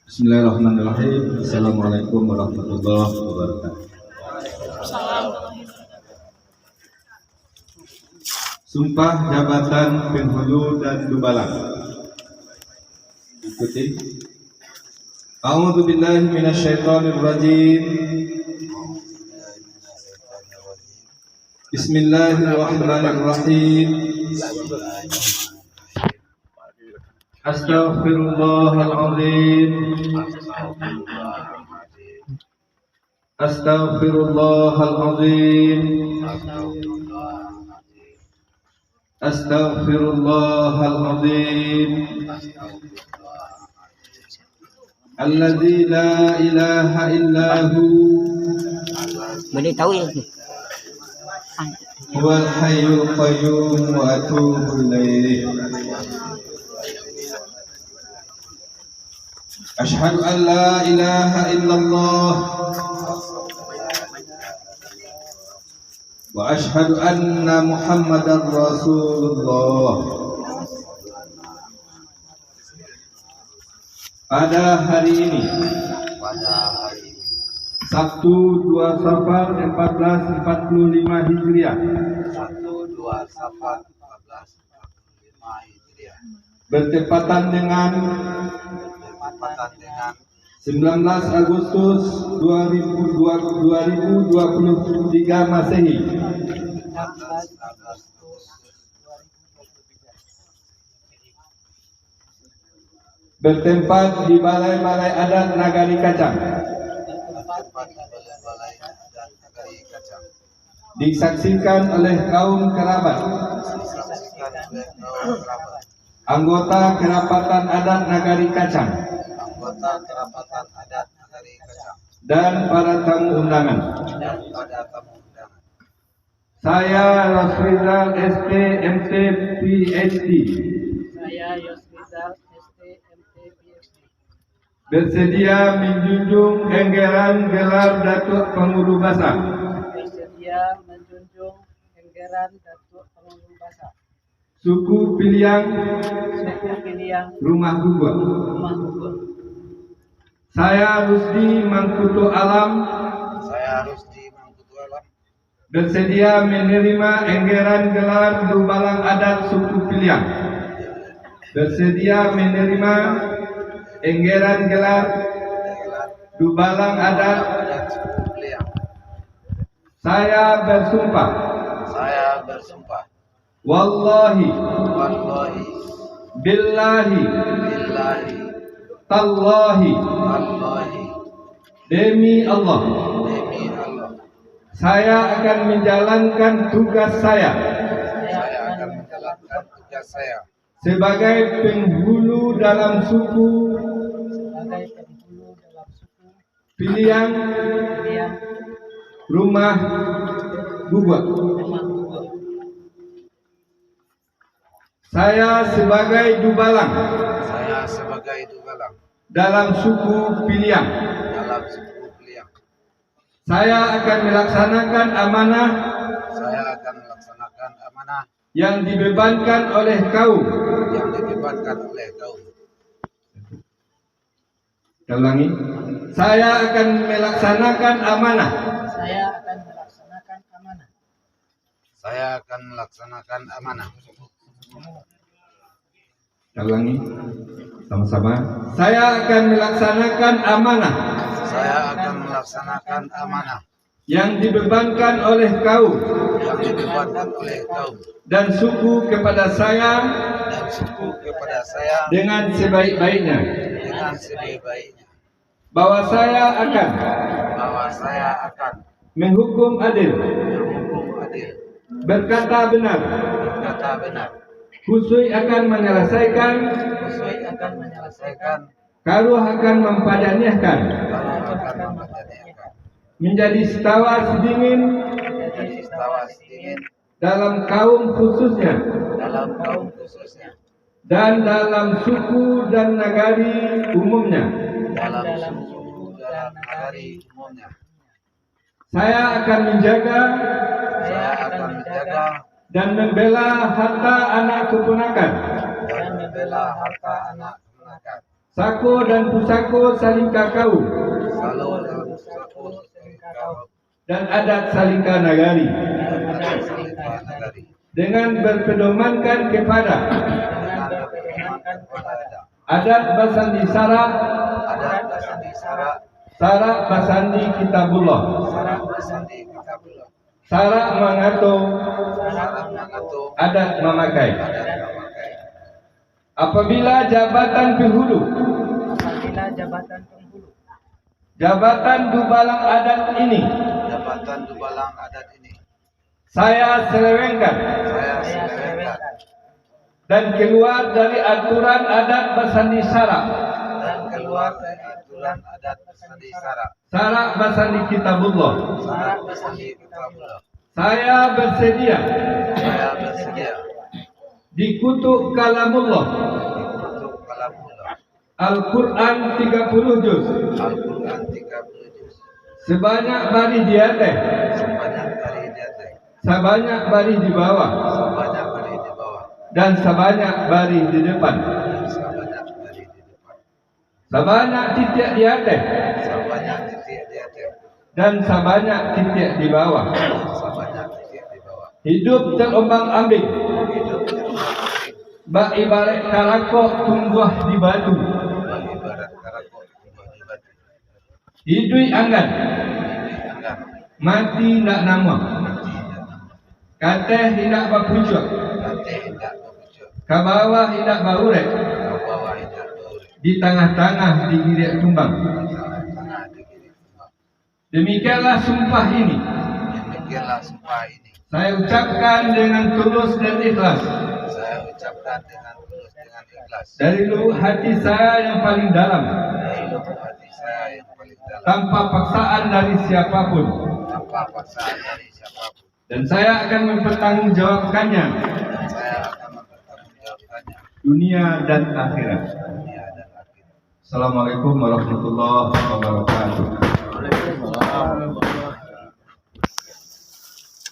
Bismillahirrahmanirrahim. Assalamualaikum warahmatullahi wabarakatuh. Sumpah jabatan penghulu dan dubalang. Ikuti. A'udzu billahi minasyaitonir rajim. Bismillahirrahmanirrahim. Astaghfirullahaladzim. Astaghfirullahaladzim. Astaghfirullahaladzim. Alladzi la ilaha illahu Boleh tahu ya. huwal hayyul qayyum wa atubu ilaih. Asyhadu an la ilaha illallah wa asyhadu anna Muhammadar Rasulullah. Pada hari ini Sabtu 2 Safar 1445 Hijriah, bertepatan dengan 19 Agustus 2023 Masehi, bertempat di Balai-Balai Adat Nagari Kacang, disaksikan oleh kaum kerabat, anggota kerapatan adat Nagari Kacang, dan para tamu undangan. Saya Yosrizal ST MT PhD bersedia menjunjung enggeran gelar Datuk Pengulu Basa suku Piliang Rumah Guguk. Saya Rusdi Mangkuto Alam bersedia menerima enggeran gelar Dubalang Adat suku Piliang, bersedia menerima enggeran gelar Dubalang Adat. Saya bersumpah wallahi billahi tallahi demi Allah, saya akan menjalankan tugas saya sebagai penghulu dalam suku Piliang Rumah Guguk. Saya sebagai dubalang dalam suku Piliang. Saya akan melaksanakan amanah yang dibebankan oleh kaum. Ulangi. Saya akan melaksanakan amanah Ulangi. Sama-sama. Saya akan melaksanakan amanah yang dibebankan oleh kaum dan suku kepada saya dengan sebaik-baiknya, bahwa saya akan menghukum adil, berkata benar, husui akan menyelesaikan, karuh akan mempadaniahkan, menjadi setawa sedingin dalam kaum khususnya dan dalam suku dan nagari umumnya. Saya akan menjaga dan membela harta anak keponakan Sako dan pusako saling kakau, Salo dan Sako saling kakau, dan adat salingka nagari, dan adat salingka nagari, dengan berpedomankan kepada dengan berpedomankan kepada adat Basandi Sara, adat Basandi Sara, Sara Basandi Kitabullah, Sara Basandi Kitabullah, Sara Mangato, Sara Mangato, adat memakai. adat memakai. Apabila jabatan penghulu, jabatan dubalang adat ini Jabatan dubalang adat ini saya selewengkan dan keluar dari aturan adat Basandi Sara, dan keluar dari aturan adat Basandi Sara, Sara Basandi Kitabullah. Sara Basandi Kitabullah. Saya bersedia Saya bersedia dikutuk kalamullah untuk kalamullah Al-Quran 30 juz Al-Quran 30 juz sebanyak baris di atas, sebanyak dari di atas, sebanyak baris di bawah, sebanyak dari di bawah, dan sebanyak baris di depan, dan sebanyak dari di depan, sebanyak titik di atas sebanyak titik di atas, dan sebanyak titik di bawah. dan sebanyak titik di bawah. Hidup terombang-ambing, Hidup terombang-ambing, bak ibarat karakok tumbuh di batu, bagi barat karakot tumbuh di batu. hidui anggan, Ini anggar, mati nak nama, mati dan kateh tidak bapucuk, nanti hendak berpucuk, ke bawah tidak baurek, ke bawah hendak berurut, di tengah-tengah digirik tumbang. di tengah-tengah di kiri tumbang. Demikianlah sumpah ini Demikianlah sumpah ini. saya ucapkan dengan tulus dan ikhlas Saya ucapkan dengan tulus dengan ikhlas dari lubuk hati saya yang paling dalam, dari lubuk hati saya yang paling dalam, tanpa paksaan dari siapapun, tanpa paksaan dari siapapun, dan saya akan mempertanggungjawabkannya dan saya akan mempertanggungjawabkannya dunia dan akhirat. dunia dan akhirat. Assalamualaikum warahmatullahi wabarakatuh. Waalaikumsalam.